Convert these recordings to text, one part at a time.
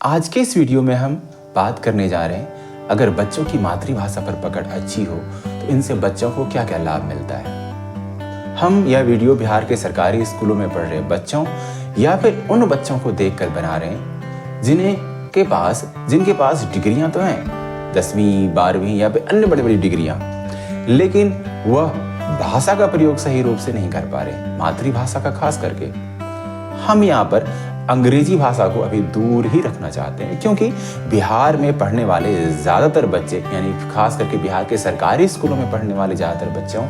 आज के इस वीडियो में हम बात करने जा रहे हैं, अगर बच्चों की मातृभाषा पर पकड़ अच्छी हो तो इनसे बच्चों को क्या क्या लाभ मिलता है। हम यह वीडियो बिहार के सरकारी स्कूलों में पढ़ रहे बच्चों या फिर उन बच्चों को देखकर बना रहे हैं जिनके पास डिग्रियां तो हैं, 10वीं 12वीं या फिर अन्य बड़ी बड़ी डिग्रियां, लेकिन वह भाषा का प्रयोग सही रूप से नहीं कर पा रहे, मातृभाषा का खास करके। हम यहाँ पर अंग्रेजी भाषा को अभी दूर ही रखना चाहते हैं, क्योंकि बिहार में पढ़ने वाले ज़्यादातर बच्चे, यानी खास करके बिहार के सरकारी स्कूलों में पढ़ने वाले ज़्यादातर बच्चों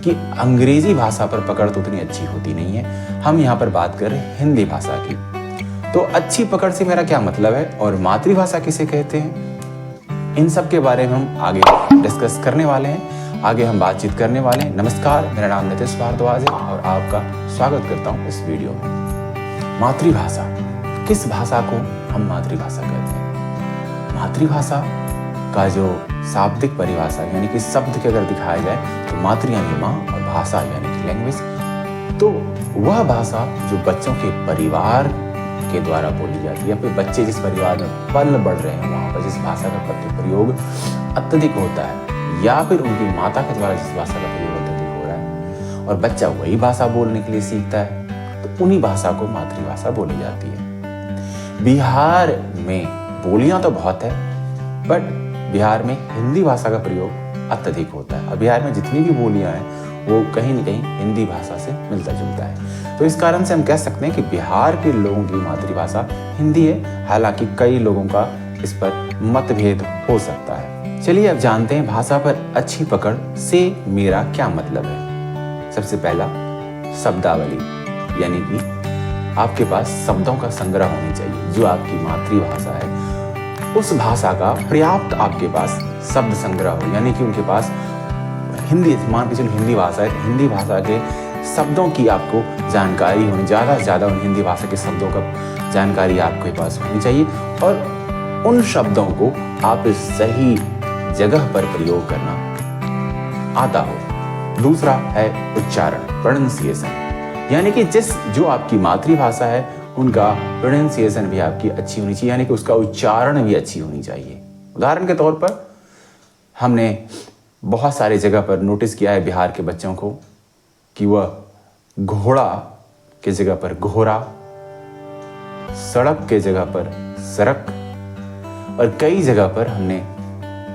की अंग्रेजी भाषा पर पकड़ तो उतनी अच्छी होती नहीं है। हम यहाँ पर बात कर रहे हैं हिंदी भाषा की। तो अच्छी पकड़ से मेरा क्या मतलब है और मातृभाषा किसे कहते हैं, इन सब के बारे में हम आगे डिस्कस करने वाले हैं, आगे हम बातचीत करने वाले हैं। नमस्कार, मेरा नाम नितिश भारद्वाज है और आपका स्वागत करता हूँ इस वीडियो में। मातृभाषा, किस भाषा को हम मातृभाषा कहते हैं? मातृभाषा का जो शाब्दिक परिभाषा यानी कि शब्द के अगर दिखाया जाए तो मातृ यानी माँ और भाषा यानी कि लैंग्वेज, तो वह भाषा जो बच्चों के परिवार के द्वारा बोली जाती है या फिर बच्चे जिस परिवार में पल बढ़ रहे हैं वहाँ पर जिस भाषा का प्रयोग अत्यधिक होता है या फिर उनकी माता के द्वारा जिस भाषा का प्रयोग अत्यधिक हो रहा है और बच्चा वही भाषा बोलने के लिए सीखता है, तो उन्हीं भाषा को मातृभाषा बोली जाती है। बिहार में बोलियां तो बहुत है, बट बिहार में हिंदी भाषा का प्रयोग अत्यधिक होता है और बिहार में जितनी भी बोलियां हैं वो कहीं न कहीं हिंदी भाषा से मिलता जुलता है। तो इस कारण से हम कह सकते हैं कि बिहार के लोगों की मातृभाषा हिंदी है, हालांकि कई लोगों का इस पर मतभेद हो सकता है। चलिए अब जानते हैं भाषा पर अच्छी पकड़ से मेरा क्या मतलब है। सबसे पहला, शब्दावली, यानी कि आपके पास शब्दों का संग्रह होनी चाहिए। जो आपकी मातृभाषा है उस भाषा का पर्याप्त आपके पास शब्द संग्रह हो, यानी कि उनके पास हिंदी, मान के चलो हिंदी भाषा है, हिंदी भाषा के शब्दों की आपको जानकारी होनी, ज़्यादा से ज़्यादा उन हिंदी भाषा के शब्दों का जानकारी आपके पास होनी चाहिए और उन शब्दों को आप सही जगह पर प्रयोग करना आता हो। दूसरा है उच्चारण, प्रोनंसिएशन, यानी कि जो आपकी मातृभाषा है उनका प्रोनंसिएशन भी आपकी अच्छी होनी चाहिए, यानी कि उसका उच्चारण भी अच्छी होनी चाहिए। उदाहरण के तौर पर हमने बहुत सारे जगह पर नोटिस किया है बिहार के बच्चों को कि वह घोड़ा के जगह पर घोड़ा, सड़क के जगह पर सड़क, और कई जगह पर हमने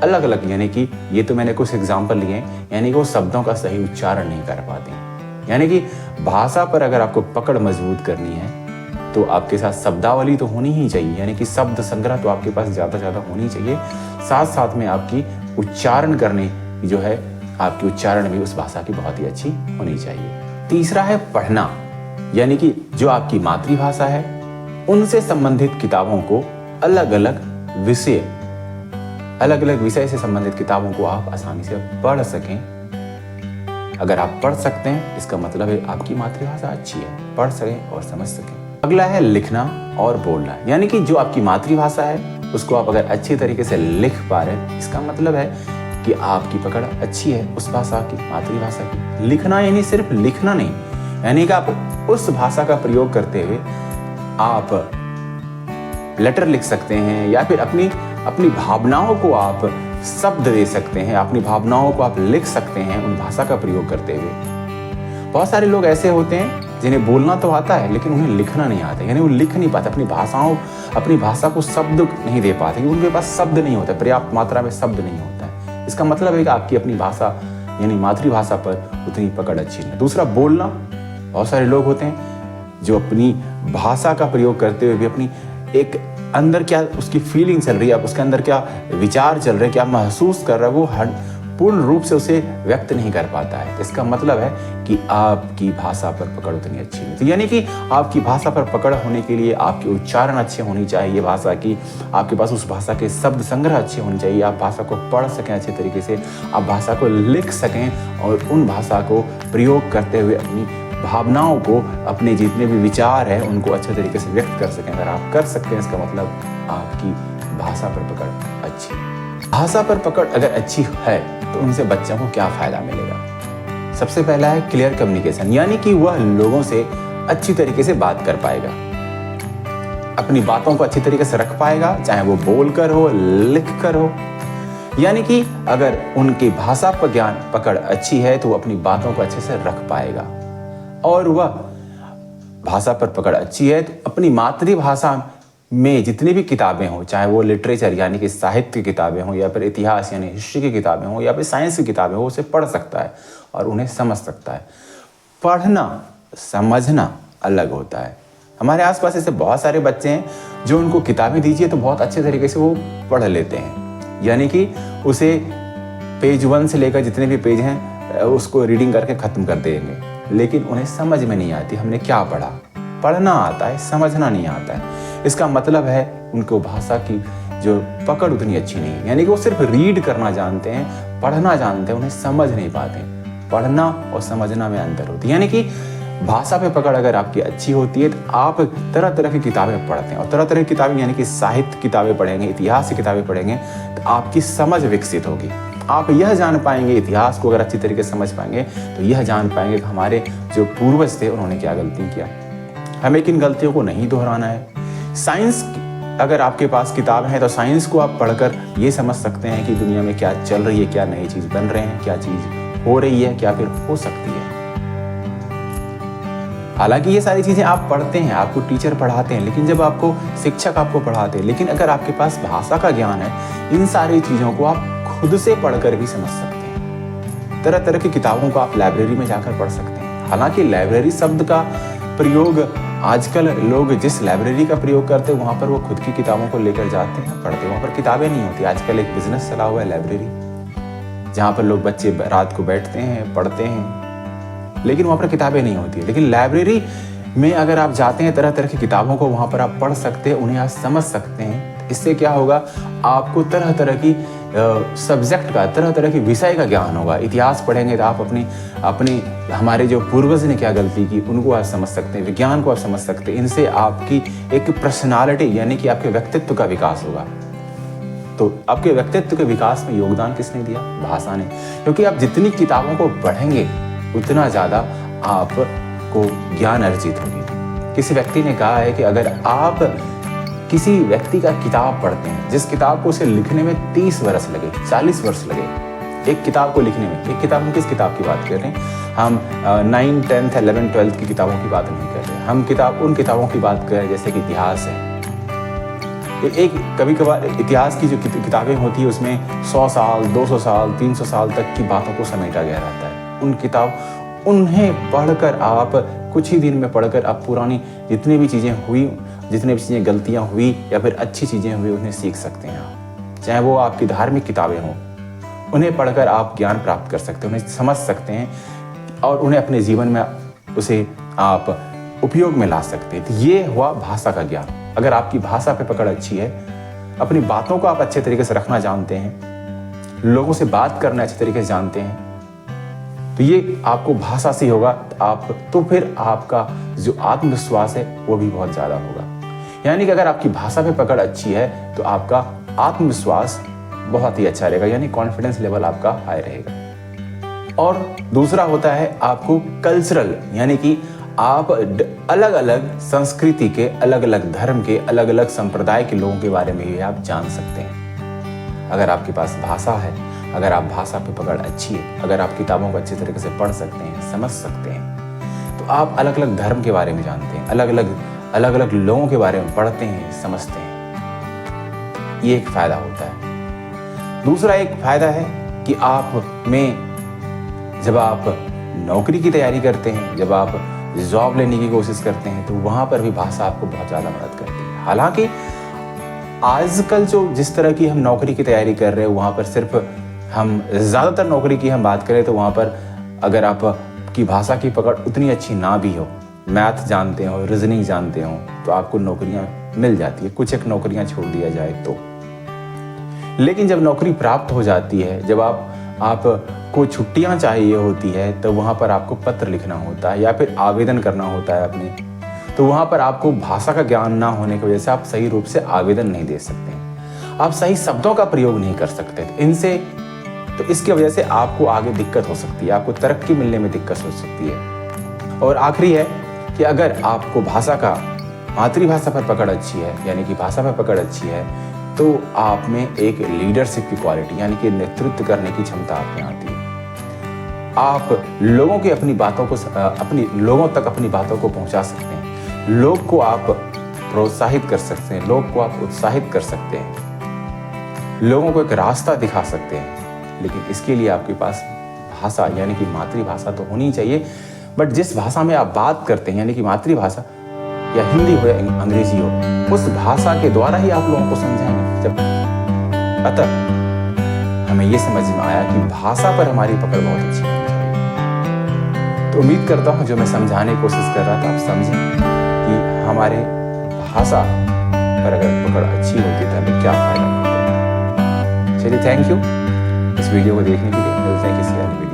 अलग अलग, यानी कि ये तो मैंने कुछ एग्जाम्पल लिए हैं, यानी कि वो शब्दों का सही उच्चारण नहीं कर पाते हैं। यानी कि भाषा पर अगर आपको पकड़ मजबूत करनी है तो आपके साथ शब्दावली तो होनी ही चाहिए, यानी कि शब्द संग्रह तो आपके पास ज़्यादा होनी चाहिए, साथ साथ में आपकी उच्चारण करने जो है, आपकी उच्चारण भी उस भाषा की बहुत ही अच्छी होनी चाहिए। तीसरा है पढ़ना, यानी कि जो आपकी मातृभाषा है उनसे संबंधित किताबों को अलग अलग विषय से संबंधित किताबों को आप आसानी से पढ़ सकें। अगर आप पढ़ सकते हैं इसका मतलब है आपकी मातृभाषा अच्छी है, पढ़ सकें और समझ सकें। अगला है लिखना और बोलना, यानी कि जो आपकी मातृभाषा है उसको आप अगर अच्छी तरीके से लिख पा रहे हैं, इसका मतलब है कि आपकी पकड़ अच्छी है उस भाषा की, मातृभाषा की। लिखना यानी सिर्फ लिखना नहीं, यानी कि आप उस भाषा का प्रयोग करते हुए आप लेटर लिख सकते हैं या फिर अपनी भावनाओं को आप शब्द दे सकते हैं, अपनी भावनाओं को आप लिख सकते हैं उन भाषा का प्रयोग करते हुए। बहुत सारे लोग ऐसे होते हैं जिन्हें बोलना तो आता है लेकिन उन्हें लिखना नहीं आता, यानी वो लिख नहीं पाते, अपनी भाषा को शब्द नहीं दे पाते, क्योंकि उनके पास शब्द नहीं होता, पर्याप्त मात्रा में शब्द नहीं होता है। इसका मतलब है कि आपकी अपनी भाषा यानी मातृभाषा पर उतनी पकड़ अच्छी नहीं। दूसरा, बोलना। बहुत सारे लोग होते हैं जो अपनी भाषा का प्रयोग करते हुए भी अपनी एक अंदर क्या उसकी फीलिंग चल रही है, उसके अंदर क्या विचार चल रहे हैं, क्या महसूस कर रहा है, वो पूर्ण रूप से उसे व्यक्त नहीं कर पाता है। इसका मतलब है कि आपकी भाषा पर पकड़ उतनी अच्छी नहीं। तो यानी कि आपकी भाषा पर पकड़ होने के लिए आपके उच्चारण अच्छे होनी चाहिए भाषा की, आपके पास उस भाषा के शब्द संग्रह अच्छे होने चाहिए, आप भाषा को पढ़ सकें अच्छे तरीके से, आप भाषा को लिख सकें और उन भाषा को प्रयोग करते हुए अपनी भावनाओं को, अपने जितने भी विचार हैं उनको अच्छे तरीके से व्यक्त कर सकें। अगर आप कर सकते हैं इसका मतलब आपकी भाषा पर पकड़ अच्छी है। भाषा पर पकड़ अगर अच्छी है तो उनसे बच्चों को क्या फायदा मिलेगा? सबसे पहला है क्लियर कम्युनिकेशन, यानी कि वह लोगों से अच्छी तरीके से बात कर पाएगा। अपनी बातों को अच्छी तरीके से रख पाएगा, चाहे वो बोलकर हो, लिख कर हो। यानी कि अगर उनकी भाषा पर ज्ञान पकड़ अच्छी है तो वो अपनी बातों को अच्छे से रख पाएगा, और वह भाषा पर पकड़ अच्छी है तो अपनी मातृभाषा में जितनी भी किताबें हों, चाहे वो लिटरेचर यानी कि साहित्य की किताबें हों, या फिर इतिहास यानी हिस्ट्री की किताबें हों, या फिर साइंस की किताबें हों, उसे पढ़ सकता है और उन्हें समझ सकता है। पढ़ना समझना अलग होता है। हमारे आसपास ऐसे बहुत सारे बच्चे हैं जो उनको किताबें दीजिए तो बहुत अच्छे तरीके से वो पढ़ लेते हैं, यानी कि उसे पेज 1 से लेकर जितने भी पेज हैं उसको रीडिंग करके ख़त्म कर देंगे, लेकिन उन्हें समझ में नहीं आती हमने क्या पढ़ा। पढ़ना आता है, समझना नहीं आता है। इसका मतलब है उनको भाषा की जो पकड़ उतनी अच्छी नहीं है, यानी कि वो सिर्फ रीड करना जानते हैं, पढ़ना जानते हैं, उन्हें समझ नहीं पाते। पढ़ना और समझना में अंतर होती है, यानी कि भाषा पे पकड़ अगर आपकी अच्छी होती है तो आप तरह तरह की किताबें पढ़ते हैं, और तरह तरह की किताबें यानी कि साहित्य किताबें पढ़ेंगे, इतिहास की किताबें पढ़ेंगे तो आपकी समझ विकसित होगी। आप यह जान पाएंगे, इतिहास को अगर अच्छी तरीके से समझ पाएंगे तो यह जान पाएंगे कि हमारे जो पूर्वज थे उन्होंने क्या गलती किया, हमें किन गलतियों को नहीं दोहराना है। साइंस अगर आपके पास किताब है तो साइंस को आप पढ़कर ये समझ सकते हैं कि दुनिया में क्या चल रही है, क्या नई चीज़ बन रहे हैं, क्या चीज़ हो रही है, क्या फिर हो सकती है। हालांकि ये सारी चीज़ें आप पढ़ते हैं, आपको टीचर पढ़ाते हैं, लेकिन जब आपको शिक्षक आपको पढ़ाते हैं, लेकिन अगर आपके पास भाषा का ज्ञान है, इन सारी चीज़ों को आप खुद से पढ़कर भी समझ सकते हैं। तरह तरह की किताबों को आप लाइब्रेरी में जाकर पढ़ सकते हैं। हालांकि लाइब्रेरी शब्द का प्रयोग आजकल लोग जिस लाइब्रेरी का प्रयोग करते हैं वहाँ पर वो खुद की किताबों को लेकर जाते हैं, पढ़ते हैं, वहाँ पर किताबें नहीं होती। आजकल एक बिजनेस चला हुआ है लाइब्रेरी, जहाँ पर लोग बच्चे रात को बैठते हैं, पढ़ते हैं, लेकिन वहाँ पर किताबें नहीं होती है। लेकिन लाइब्रेरी में अगर आप जाते हैं, तरह तरह की किताबों को वहाँ पर आप पढ़ सकते हैं, उन्हें आप समझ सकते हैं। इससे क्या होगा, आपको तरह तरह की सब्जेक्ट का, तरह तरह के विषय का ज्ञान होगा। इतिहास पढ़ेंगे तो आप अपनी हमारे जो पूर्वज ने क्या गलती की उनको आप समझ सकते हैं, विज्ञान को आप समझ सकते हैं। इनसे आपकी एक पर्सनालिटी यानी कि आपके व्यक्तित्व का विकास होगा। तो आपके व्यक्तित्व के विकास में योगदान किसने दिया? भाषा ने। क्योंकि आप जितनी किताबों को पढ़ेंगे उतना ज़्यादा आपको ज्ञान अर्जित होगी। किसी व्यक्ति ने कहा है कि अगर आप किसी व्यक्ति का किताब पढ़ते हैं, जिस किताब को उसे लिखने में 30 वर्ष लगे, 40 वर्ष लगे, एक किताब को लिखने में, एक किताब, हम किस किताब की बात कर रहे हैं? हम 9, 10, 11, 12 की किताबों की बात नहीं कर रहे, हम उन किताबों की बात कर रहे हैं जैसे कि इतिहास है। एक कभी कभार इतिहास की जो किताबें होती है उसमें 100 साल, 200 साल, 300 साल तक की बातों को समेटा गया रहता है। उन्हें पढ़कर आप कुछ ही दिन में पढ़कर आप पुरानी जितनी भी चीज़ें हुई, जितनी भी चीज़ें गलतियाँ हुई या फिर अच्छी चीज़ें हुई, उन्हें सीख सकते हैं आप। चाहे वो आपकी धार्मिक किताबें हों, उन्हें पढ़कर आप ज्ञान प्राप्त कर सकते हैं, उन्हें समझ सकते हैं और उन्हें अपने जीवन में उसे आप उपयोग में ला सकते हैं। तो ये हुआ भाषा का ज्ञान। अगर आपकी भाषा पे पकड़ अच्छी है, अपनी बातों को आप अच्छे तरीके से रखना जानते हैं, लोगों से बात करना अच्छे तरीके से जानते हैं, तो ये आपको भाषा से होगा तो फिर आपका जो आत्मविश्वास है वो भी बहुत ज़्यादा होगा। यानी कि अगर आपकी भाषा पे पकड़ अच्छी है तो आपका आत्मविश्वास बहुत ही अच्छा रहेगा, यानी कॉन्फिडेंस लेवल आपका हाई रहेगा। और दूसरा होता है आपको कल्चरल, यानी कि आप अलग अलग संस्कृति के, अलग अलग धर्म के, अलग अलग संप्रदाय के लोगों के बारे में भी आप जान सकते हैं। अगर आपके पास भाषा है, अगर आप भाषा पे पकड़ अच्छी है, अगर आप किताबों को अच्छे तरीके से पढ़ सकते हैं, समझ सकते हैं, तो आप अलग अलग धर्म के बारे में जानते हैं, अलग अलग लोगों के बारे में पढ़ते हैं, समझते हैं। ये एक फायदा होता है। दूसरा एक फायदा है कि आप में जब आप नौकरी की तैयारी करते हैं, जब आप जॉब लेने की कोशिश करते हैं, तो वहाँ पर भी भाषा आपको बहुत ज़्यादा मदद करती है। हालांकि आजकल जो जिस तरह की हम नौकरी की तैयारी कर रहे हैं, वहाँ पर सिर्फ हम ज़्यादातर नौकरी की हम बात करें तो वहाँ पर अगर आपकी भाषा की पकड़ उतनी अच्छी ना भी हो, मैथ जानते हो, रीजनिंग जानते हो, तो आपको नौकरियाँ मिल जाती है। कुछ एक नौकरियाँ छोड़ दिया जाए तो। लेकिन जब नौकरी प्राप्त हो जाती है, जब आपको छुट्टियाँ चाहिए होती है, तो वहाँ पर आपको पत्र लिखना होता है या फिर आवेदन करना होता है अपने, तो वहाँ पर आपको भाषा का ज्ञान ना होने की वजह से आप सही रूप से आवेदन नहीं दे सकते, आप सही शब्दों का प्रयोग नहीं कर सकते। तो इसकी वजह से आपको आगे दिक्कत हो सकती है, आपको तरक्की मिलने में दिक्कत हो सकती है। और आखिरी है कि अगर आपको भाषा का मातृभाषा पर पकड़ अच्छी है, यानी कि भाषा पर पकड़ अच्छी है, तो आप में एक लीडरशिप की क्वालिटी यानी कि नेतृत्व करने की क्षमता आप में आती है। आप लोगों की अपनी बातों को लोगों तक अपनी बातों को पहुंचा सकते हैं, लोग को आप प्रोत्साहित कर सकते हैं, लोग को आप उत्साहित कर सकते हैं, लोगों को एक रास्ता दिखा सकते हैं। लेकिन इसके लिए आपके पास भाषा यानी कि मातृभाषा तो होनी चाहिए, बट जिस भाषा में आप बात करते हैं यानी कि मातृभाषा, या हिंदी हो या अंग्रेजी हो, उस भाषा के द्वारा ही आप लोगों को समझाएंगे। अतः हमें यह समझ में आया कि भाषा पर हमारी पकड़ बहुत अच्छी होनी चाहिए। तो उम्मीद करता हूं जो मैं समझाने की कोशिश कर रहा था आप समझें कि हमारे भाषा पर अगर पकड़ अच्छी होती तो हमें क्या फायदा मिलता है। चलिए, थैंक यू इस वीडियो को देखने के लिए। मिलते हैं किसी अन्य वीडियो।